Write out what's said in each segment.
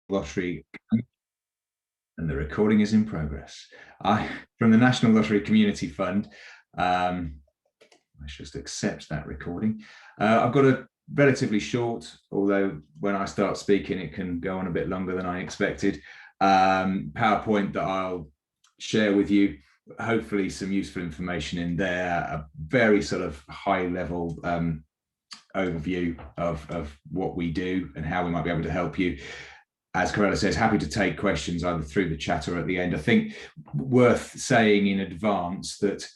Lottery, and the recording is in progress. From the National Lottery Community Fund, let's just accept that recording. I've got a relatively short, although when I start speaking it can go on a bit longer than I expected, PowerPoint that I'll share with you. Hopefully some useful information in there, a very sort of high level overview of what we do and how we might be able to help you. As Corella says, happy to take questions either through the chat or at the end. I think worth saying in advance that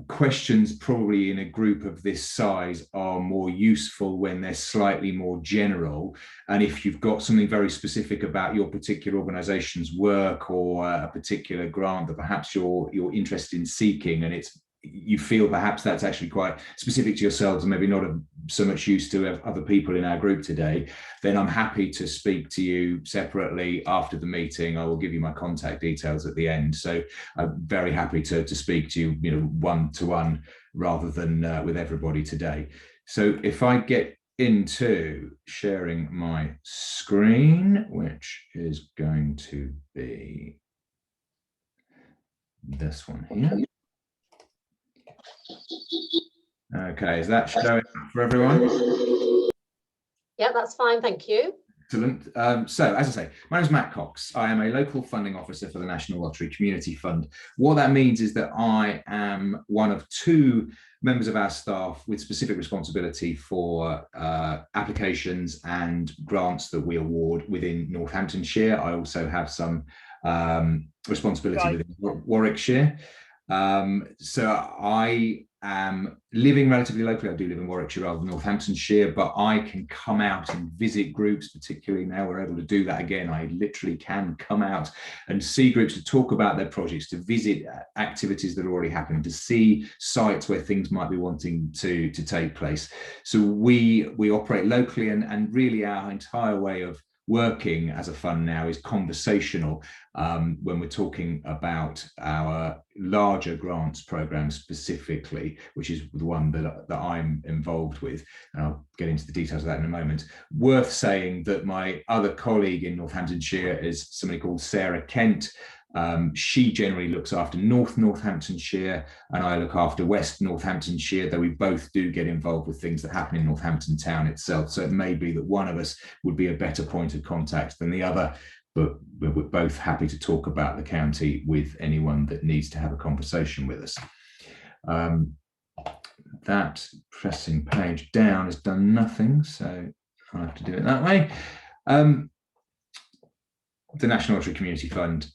questions probably in a group of this size are more useful when they're slightly more general. And if you've got something very specific about your particular organization's work or a particular grant that perhaps you're interested in seeking, and you feel perhaps that's actually quite specific to yourselves and maybe not so much use to other people in our group today, then I'm happy to speak to you separately after the meeting. I will give you my contact details at the end. So I'm very happy to speak to you, one-to-one rather than with everybody today. So if I get into sharing my screen, which is going to be this one here. Okay, is that showing up for everyone? Yeah, that's fine, thank you. Excellent. So, as I say, my name is Matt Cox. I am a local funding officer for the National Lottery Community Fund. What that means is that I am one of two members of our staff with specific responsibility for applications and grants that we award within Northamptonshire. I also have some responsibility within Warwickshire. So I am living relatively locally. I do live in Warwickshire rather than Northamptonshire, but I can come out and visit groups, particularly now we're able to do that again. I literally can come out and see groups to talk about their projects, to visit activities that are already happening, to see sites where things might be wanting to take place. So we operate locally, and really our entire way of working as a fund now is conversational when we're talking about our larger grants program specifically, which is the one that I'm involved with. And I'll get into the details of that in a moment. Worth saying that my other colleague in Northamptonshire is somebody called Sarah Kent. She generally looks after Northamptonshire, and I look after West Northamptonshire, though we both do get involved with things that happen in Northampton town itself. So it may be that one of us would be a better point of contact than the other, but we're both happy to talk about the county with anyone that needs to have a conversation with us. That pressing page down has done nothing, so I'll have to do it that way. The National Lottery Community Fund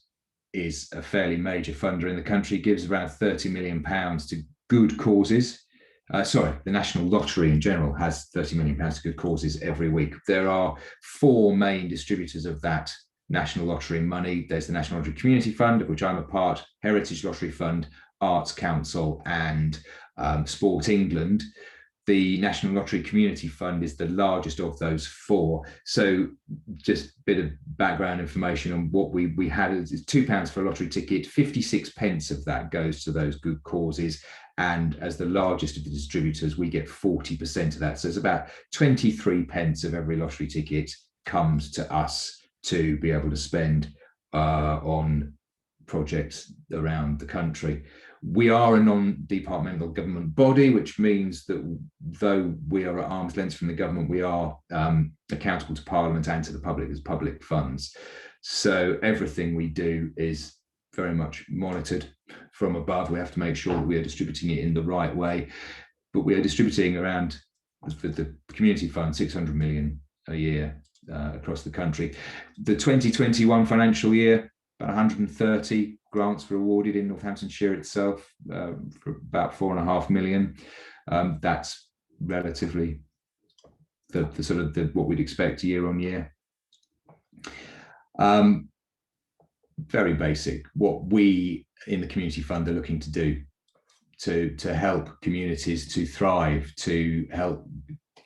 is a fairly major funder in the country, gives around £30 million to good causes. The National Lottery in general has £30 million to good causes every week. There are four main distributors of that National Lottery money. There's the National Lottery Community Fund, of which I'm a part, Heritage Lottery Fund, Arts Council, and Sport England. The National Lottery Community Fund is the largest of those four. So just a bit of background information on what we had is £2 for a lottery ticket, 56 pence of that goes to those good causes. And as the largest of the distributors, we get 40% of that. So it's about 23 pence of every lottery ticket comes to us to be able to spend on projects around the country. We are a non-departmental government body, which means that though we are at arm's length from the government, we are accountable to Parliament and to the public as public funds. So everything we do is very much monitored from above. We have to make sure that we are distributing it in the right way. But we are distributing around, for the community fund, 600 million a year across the country. The 2021 financial year, about 130 grants were awarded in Northamptonshire itself for about £4.5 million. That's relatively the sort of what we'd expect year on year. Very basic. What we in the community fund are looking to do to help communities to thrive, to help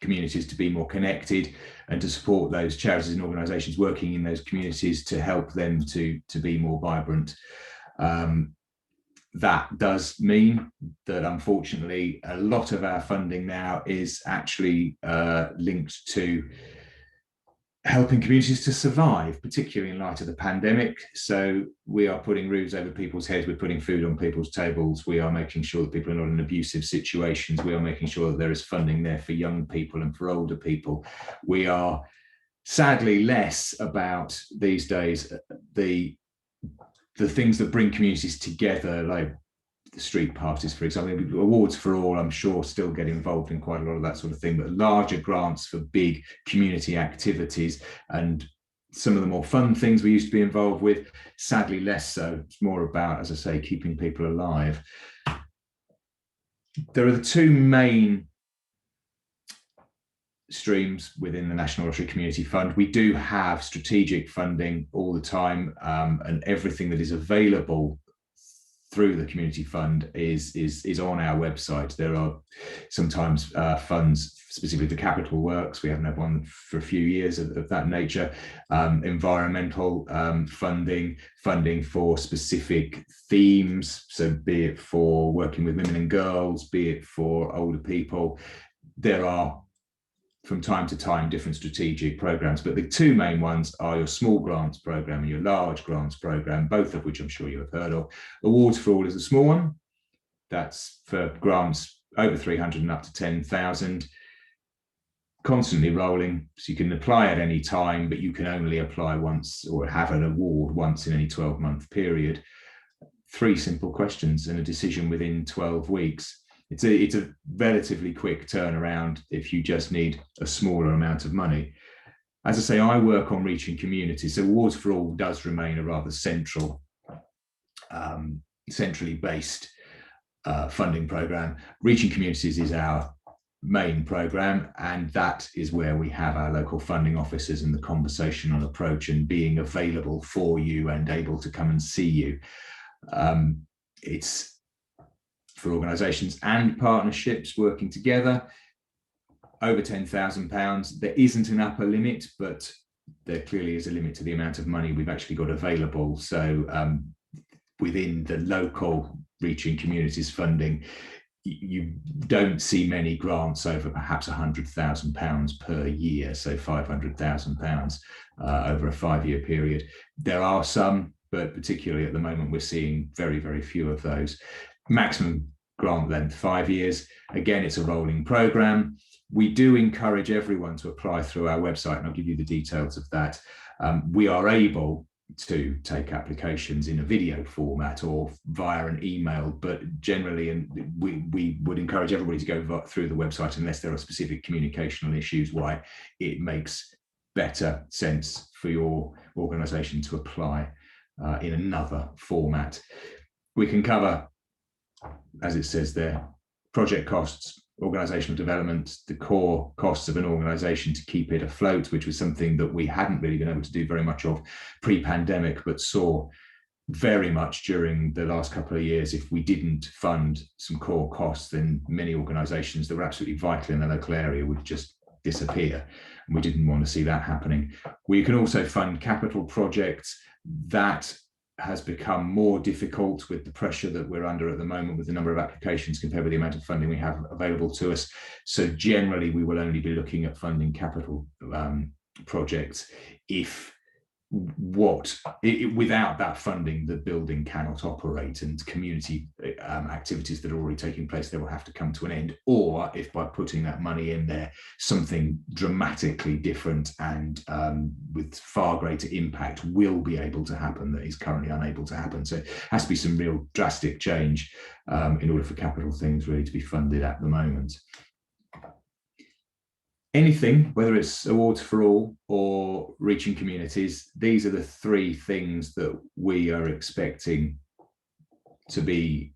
communities to be more connected, and to support those charities and organisations working in those communities to help them to be more vibrant. That does mean that unfortunately a lot of our funding now is actually linked to helping communities to survive, particularly in light of the pandemic. So we are putting roofs over people's heads, we're putting food on people's tables, we are making sure that people are not in abusive situations, we are making sure that there is funding there for young people and for older people. We are sadly less about these days the things that bring communities together, like the street parties, for example. Awards for All, I'm sure, still get involved in quite a lot of that sort of thing, but larger grants for big community activities and some of the more fun things we used to be involved with, sadly less so. It's more about, as I say, keeping people alive. There are the two main streams within the National Lottery Community Fund. We do have strategic funding all the time, and everything that is available through the community fund is on our website. There are sometimes funds specifically for capital works. We haven't had one for a few years of that nature. Environmental funding for specific themes, so be it for working with women and girls, be it for older people. There are from time to time different strategic programs, but the two main ones are your small grants program and your large grants program, both of which I'm sure you have heard of. Awards for All is a small one. That's for grants over 300 and up to 10,000, constantly rolling, so you can apply at any time, but you can only apply once or have an award once in any 12-month period. 3 simple questions and a decision within 12 weeks. It's a relatively quick turnaround if you just need a smaller amount of money. As I say, I work on reaching communities, so Awards for All does remain a rather centrally based funding program. Reaching communities is our main program, and that is where we have our local funding officers and the conversational approach and being available for you and able to come and see you. It's for organisations and partnerships working together, over £10,000. There isn't an upper limit, but there clearly is a limit to the amount of money we've actually got available. So within the local Reaching Communities funding, you don't see many grants over perhaps £100,000 per year, so £500,000 over a 5-year period. There are some, but particularly at the moment, we're seeing very, very few of those. Maximum grant length, 5 years. Again, it's a rolling program. We do encourage everyone to apply through our website, and I'll give you the details of that. We are able to take applications in a video format or via an email, but generally, and we would encourage everybody to go through the website unless there are specific communicational issues why it makes better sense for your organisation to apply in another format. We can cover, as it says there, project costs, organisational development, the core costs of an organisation to keep it afloat, which was something that we hadn't really been able to do very much of pre-pandemic, but saw very much during the last couple of years. If we didn't fund some core costs, then many organisations that were absolutely vital in the local area would just disappear. And we didn't want to see that happening. We can also fund capital projects. That has become more difficult with the pressure that we're under at the moment with the number of applications compared with the amount of funding we have available to us. So generally, we will only be looking at funding capital projects if without that funding, the building cannot operate, and community activities that are already taking place there will have to come to an end, or if by putting that money in there, something dramatically different and with far greater impact will be able to happen that is currently unable to happen. So it has to be some real drastic change in order for capital things really to be funded at the moment. Anything, whether it's Awards for All or Reaching Communities, these are the 3 things that we are expecting to be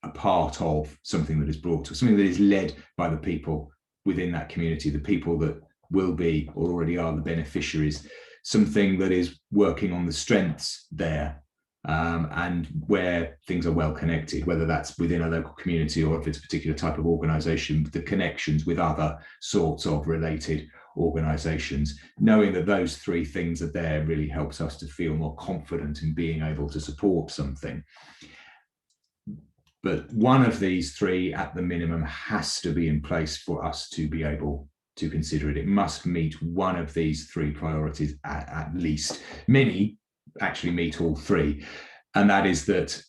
a part of something that is brought to us, something that is led by the people within that community, the people that will be or already are the beneficiaries, something that is working on the strengths there and where things are well connected, whether that's within a local community or if it's a particular type of organisation, the connections with other sorts of related organisations. Knowing that those 3 things are there really helps us to feel more confident in being able to support something. But one of these 3 at the minimum has to be in place for us to be able to consider it. It must meet one of these three priorities at least. Many actually meet all three, and that is that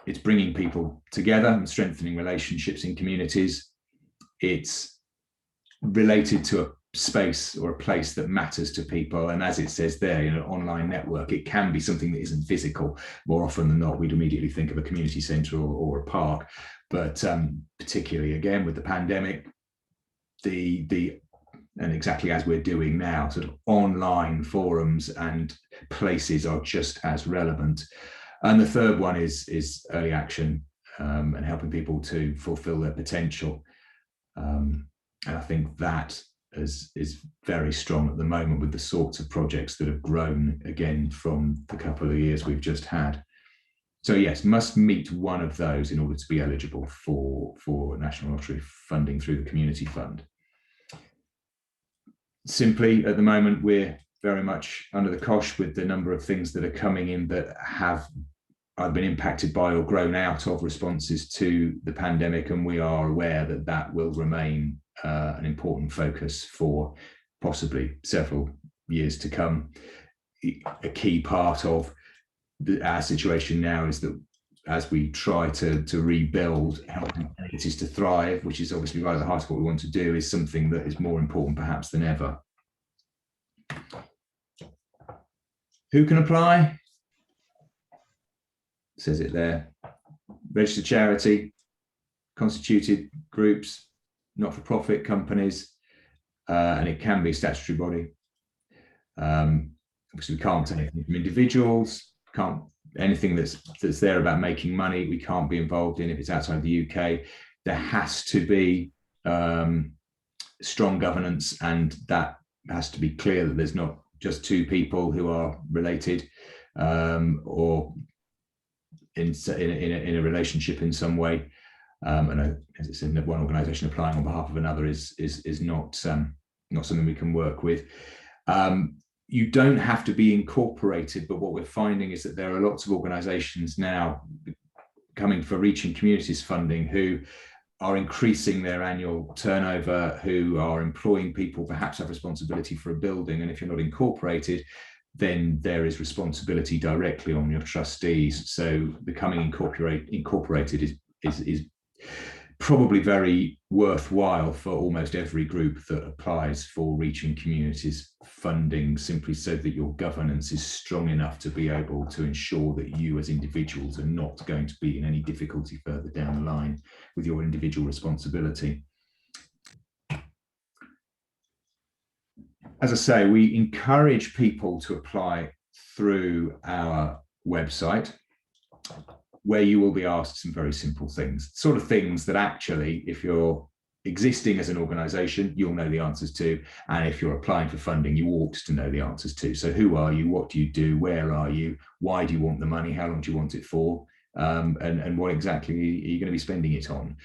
it's bringing people together and strengthening relationships in communities. It's related to a space or a place that matters to people, and as it says there, an online network, it can be something that isn't physical. More often than not, we'd immediately think of a community centre or a park, but particularly again with the pandemic, and exactly as we're doing now, sort of online forums and places are just as relevant. And the third one is early action and helping people to fulfill their potential. And I think that is very strong at the moment with the sorts of projects that have grown again from the couple of years we've just had. So yes, must meet one of those in order to be eligible for National Lottery funding through the Community Fund. Simply, at the moment, we're very much under the cosh with the number of things that are coming in that have either been impacted by or grown out of responses to the pandemic, and we are aware that that will remain an important focus for possibly several years to come. A key part of our situation now is that as we try to rebuild, helping communities to thrive, which is obviously right at the heart of what we want to do, is something that is more important perhaps than ever. Who can apply? It says it there. Registered charity, constituted groups, not-for-profit companies, and it can be a statutory body. Obviously, we can't take anything from individuals, can't anything that's there about making money, we can't be involved in if it's outside the UK. There has to be strong governance, and that has to be clear that there's not just two people who are related or in a relationship in some way. And as it's in one organisation applying on behalf of another is not something we can work with. You don't have to be incorporated, but what we're finding is that there are lots of organisations now coming for Reaching Communities funding who are increasing their annual turnover, who are employing people, perhaps have responsibility for a building, and if you're not incorporated, then there is responsibility directly on your trustees. So becoming incorporated is probably very worthwhile for almost every group that applies for Reaching Communities funding, simply so that your governance is strong enough to be able to ensure that you as individuals are not going to be in any difficulty further down the line with your individual responsibility. As I say, we encourage people to apply through our website, where you will be asked some very simple things, sort of things that actually, if you're existing as an organisation, you'll know the answers to, and if you're applying for funding, you ought to know the answers to. So who are you? What do you do? Where are you? Why do you want the money? How long do you want it for? And what exactly are you going to be spending it on?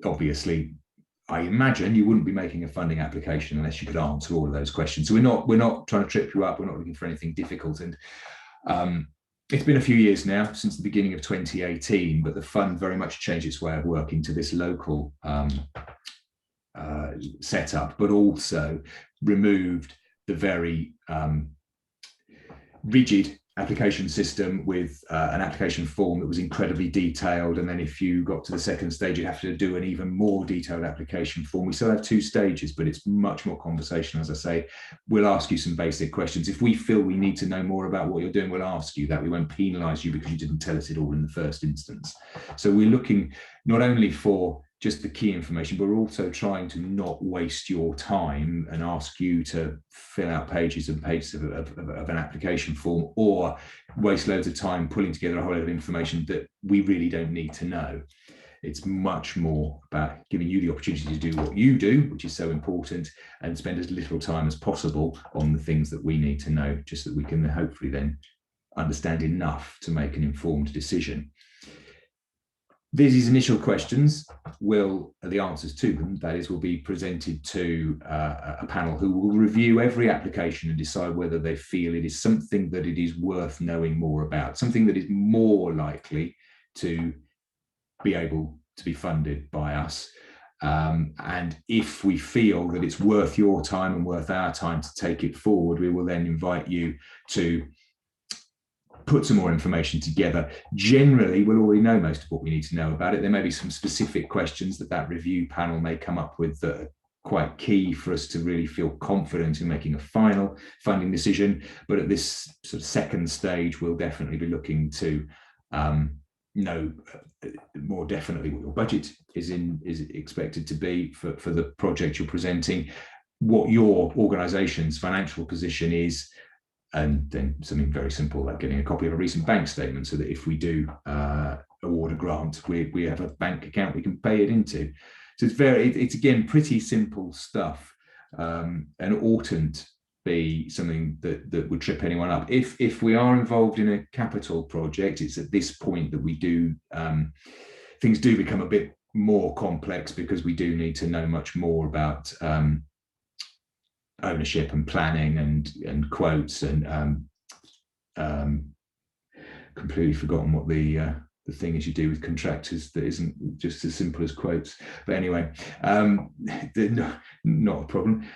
Obviously, I imagine you wouldn't be making a funding application unless you could answer all of those questions. So we're not trying to trip you up. We're not looking for anything difficult. And it's been a few years now since the beginning of 2018, but the fund very much changed its way of working to this local setup, but also removed the very rigid application system with an application form that was incredibly detailed. And then if you got to the second stage, you'd have to do an even more detailed application form. We still have 2 stages, but it's much more conversational. As I say, we'll ask you some basic questions. If we feel we need to know more about what you're doing, we'll ask you that. We won't penalise you because you didn't tell us it all in the first instance. So we're looking not only for just the key information, but we're also trying to not waste your time and ask you to fill out pages and pages of an application form, or waste loads of time pulling together a whole lot of information that we really don't need to know. It's much more about giving you the opportunity to do what you do, which is so important, and spend as little time as possible on the things that we need to know, just that we can hopefully then understand enough to make an informed decision. These initial questions the answers to them, that is, will be presented to a panel who will review every application and decide whether they feel it is something that it is worth knowing more about, something that is more likely to be able to be funded by us. And if we feel that it's worth your time and worth our time to take it forward, we will then invite you to put some more information together. Generally, we'll already know most of what we need to know about it. There may be some specific questions that review panel may come up with that are quite key for us to really feel confident in making a final funding decision. But at this sort of second stage, we'll definitely be looking to know more definitely what your budget is expected to be for the project you're presenting, what your organization's financial position is, and then something very simple like getting a copy of a recent bank statement, so that if we do award a grant, we have a bank account we can pay it into. So it's again pretty simple stuff, and oughtn't be something that would trip anyone up. If we are involved in a capital project, it's at this point that we do things do become a bit more complex, because we do need to know much more about ownership and planning and quotes, and completely forgotten what the thing is you do with contractors that isn't just as simple as quotes. But anyway, not a problem.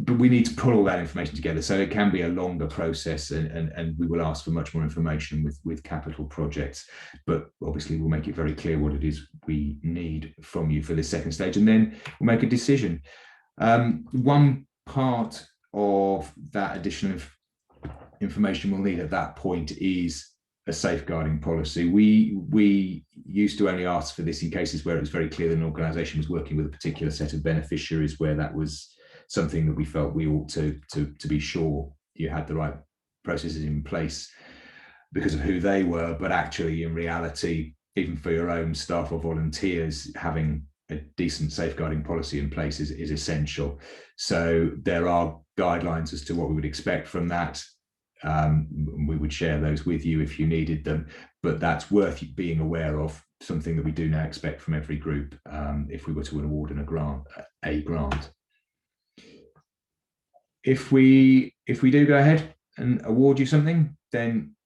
But we need to pull all that information together, so it can be a longer process, and we will ask for much more information with capital projects. But obviously we'll make it very clear what it is we need from you for this second stage, and then we'll make a decision. One part of that additional information we'll need at that point is a safeguarding policy. We used to only ask for this in cases where it was very clear that an organisation was working with a particular set of beneficiaries, where that was something that we felt we ought to be sure you had the right processes in place because of who they were. But actually, in reality, even for your own staff or volunteers, having a decent safeguarding policy in place is essential. So there are guidelines as to what we would expect from that. We would share those with you if you needed them, but that's worth being aware of, something that we do now expect from every group if we were to award a grant. If we do go ahead and award you something, then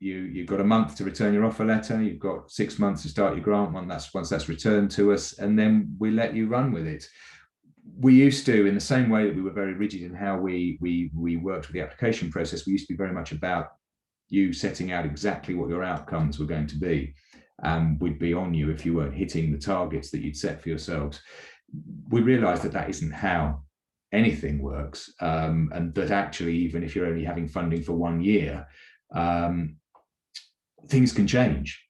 you've got a month to return your offer letter. You've got 6 months to start your grant once that's returned to us, and then we let you run with it. We used to, in the same way that we were very rigid in how we worked with the application process, we used to be very much about you setting out exactly what your outcomes were going to be. We'd be on you if you weren't hitting the targets that you'd set for yourselves. We realised that isn't how anything works, and that actually, even if you're only having funding for 1 year, things can change.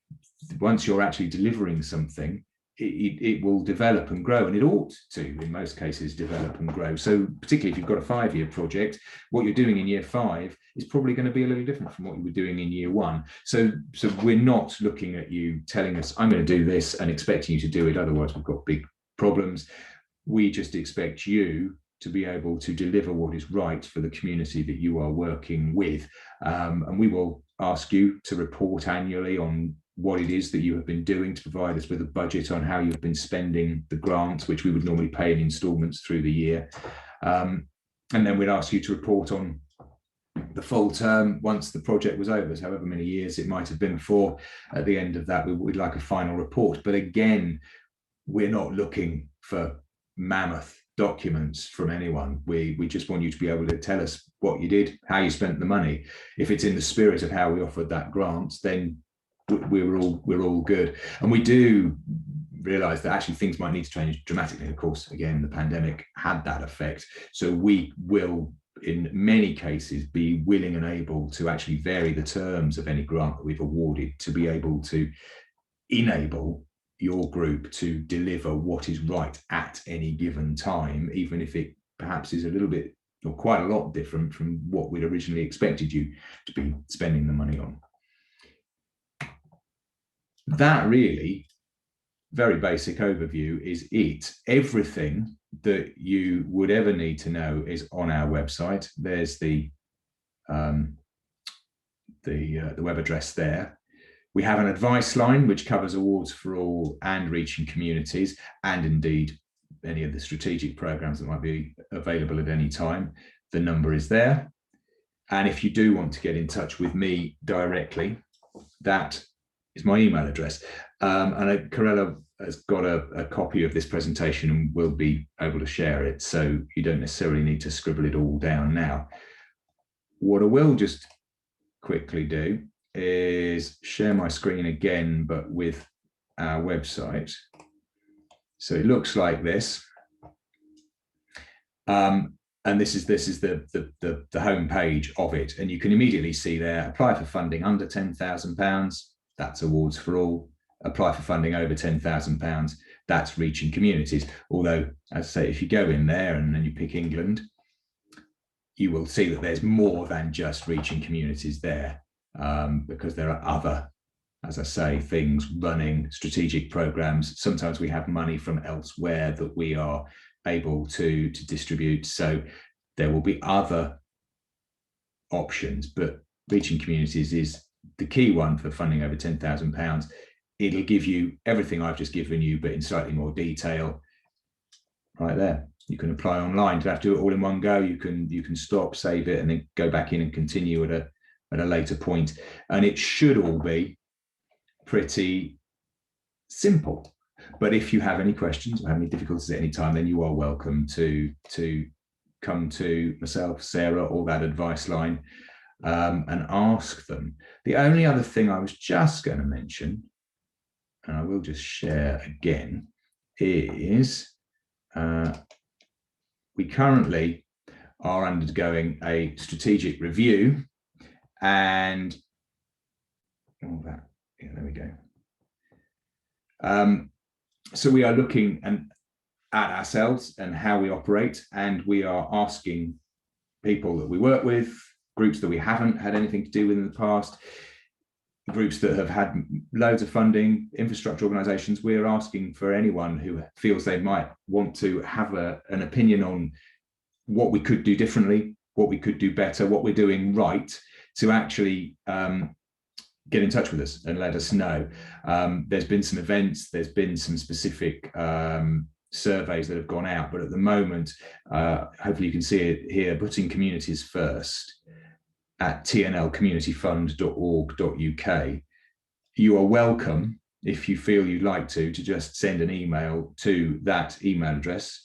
Once you're actually delivering something, it will develop and grow, and it ought to, in most cases, develop and grow. So particularly if you've got a 5-year project, what you're doing in year 5 is probably going to be a little different from what you were doing in year 1. So we're not looking at you telling us, I'm going to do this, and expecting you to do it, otherwise we've got big problems. We just expect you to be able to deliver what is right for the community that you are working with. And we will ask you to report annually on what it is that you have been doing, to provide us with a budget on how you've been spending the grants, which we would normally pay in instalments through the year. And then we'd ask you to report on the full term once the project was over, so however many years it might have been for. At the end of that, we'd like a final report. But again, we're not looking for mammoth documents from anyone. We just want you to be able to tell us what you did, how you spent the money. If it's in the spirit of how we offered that grant, then we're all good. And we do realize that actually things might need to change dramatically. Of course, again, the pandemic had that effect. So we will, in many cases, be willing and able to actually vary the terms of any grant that we've awarded to be able to enable your group to deliver what is right at any given time, even if it perhaps is a little bit or quite a lot different from what we'd originally expected you to be spending the money on. That really, very basic overview is it. Everything that you would ever need to know is on our website. There's the web address there. We have an advice line which covers awards for all and reaching communities, and indeed any of the strategic programs that might be available at any time. The number is there. And if you do want to get in touch with me directly, that is my email address. And Corella has got a copy of this presentation and will be able to share it, so you don't necessarily need to scribble it all down now. What I will just quickly do is share my screen again, but with our website. So it looks like this. And this is the home page of it, and you can immediately see there: apply for funding under £10,000, that's awards for all. Apply for funding over £10,000, that's reaching communities. Although, as I say, if you go in there and then you pick England, you will see that there's more than just reaching communities there, because there are other, as I say, things running, strategic programs. Sometimes we have money from elsewhere that we are able to distribute. So there will be other options, but reaching communities is the key one for funding over £10,000. It'll give you everything I've just given you, but in slightly more detail right there. You can apply online. You don't have to do it all in one go. You can stop, save it, and then go back in and continue at a later point. And it should all be pretty simple. But if you have any questions or have any difficulties at any time, then you are welcome to come to myself, Sarah, or that advice line, and ask them. The only other thing I was just going to mention, and I will just share again, is we currently are undergoing a strategic review, and all that, yeah, there we go. So we are looking at ourselves and how we operate, and we are asking people that we work with, groups that we haven't had anything to do with in the past, groups that have had loads of funding, infrastructure organisations. We're asking for anyone who feels they might want to have an opinion on what we could do differently, what we could do better, what we're doing right, to actually get in touch with us and let us know. There's been some events, there's been some specific surveys that have gone out, but at the moment, hopefully you can see it here, putting communities first at tnlcommunityfund.org.uk. You are welcome, if you feel you'd like to just send an email to that email address.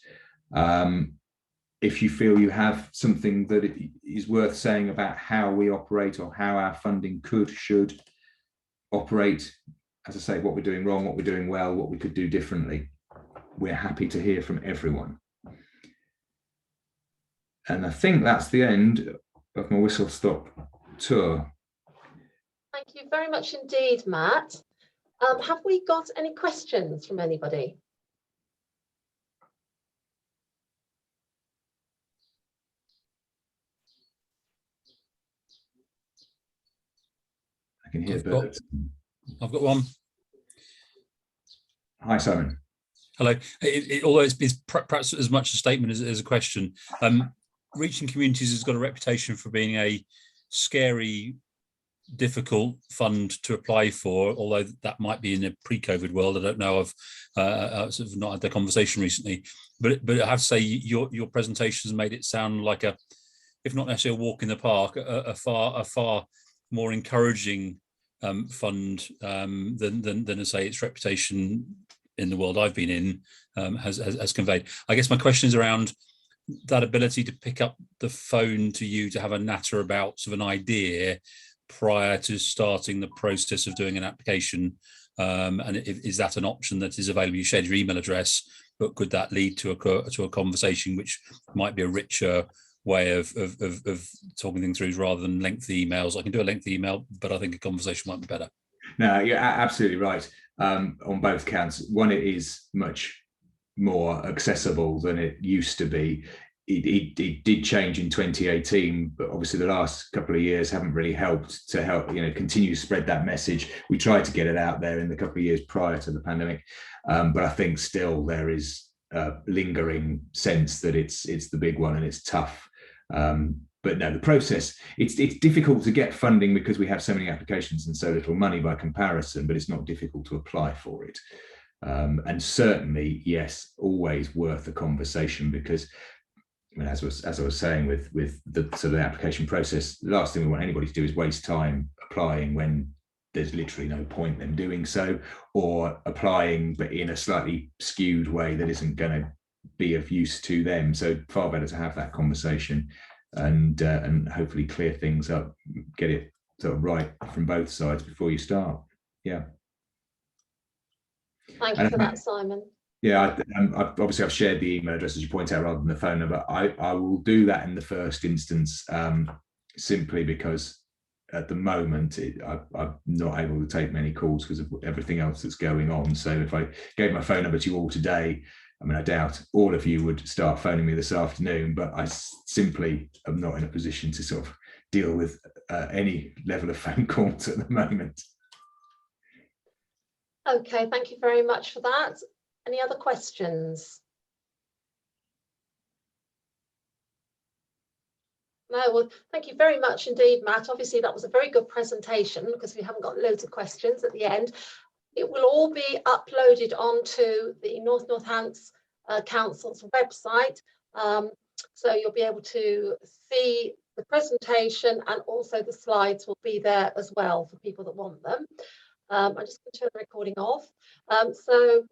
If you feel you have something that is worth saying about how we operate or how our funding should operate, as I say, what we're doing wrong, what we're doing well, what we could do differently, we're happy to hear from everyone. And I think that's the end of my whistle stop tour. Thank you very much indeed, Matt. Have we got any questions from anybody? I can hear birds. I've got one. Hi, Simon. Hello. Although it's perhaps as much a statement as a question. Reaching Communities has got a reputation for being a scary, difficult fund to apply for, although that might be in a pre-COVID world. I don't know. I've sort of not had the conversation recently, but I have to say your presentation has made it sound like a, if not necessarily a walk in the park, a far more encouraging fund than I say its reputation in the world I've been in has conveyed. I guess my question is around that ability to pick up the phone to you to have a natter about sort of an idea prior to starting the process of doing an application, and is that an option that is available? You shared your email address, but could that lead to a conversation which might be a richer way of talking things through rather than lengthy emails? I can do a lengthy email, but I think a conversation might be better. No, you're absolutely right on both counts. One, it is much more accessible than it used to be. It did change in 2018, but obviously the last couple of years haven't really helped to continue to spread that message. We tried to get it out there in the couple of years prior to the pandemic, but I think still there is a lingering sense that it's the big one and it's tough. But no, the process, it's difficult to get funding because we have so many applications and so little money by comparison, but it's not difficult to apply for it. And certainly, yes, always worth a conversation, because as I was saying with the sort of application process, the last thing we want anybody to do is waste time applying when there's literally no point them doing so, or applying but in a slightly skewed way that isn't going to be of use to them. So far better to have that conversation and hopefully clear things up, get it sort of right from both sides before you start. Yeah. Thank you for that, Simon. Yeah, obviously I've shared the email address as you point out rather than the phone number. I will do that in the first instance, simply because at the moment I'm not able to take many calls because of everything else that's going on. So if I gave my phone number to you all today, I mean, I doubt all of you would start phoning me this afternoon, but I simply am not in a position to sort of deal with any level of phone calls at the moment. Okay, thank you very much for that. Any other questions? No, well, thank you very much indeed, Matt. Obviously, that was a very good presentation because we haven't got loads of questions at the end. It will all be uploaded onto the North Northants Council's website. So you'll be able to see the presentation, and also the slides will be there as well for people that want them. I'm just going to turn the recording off. So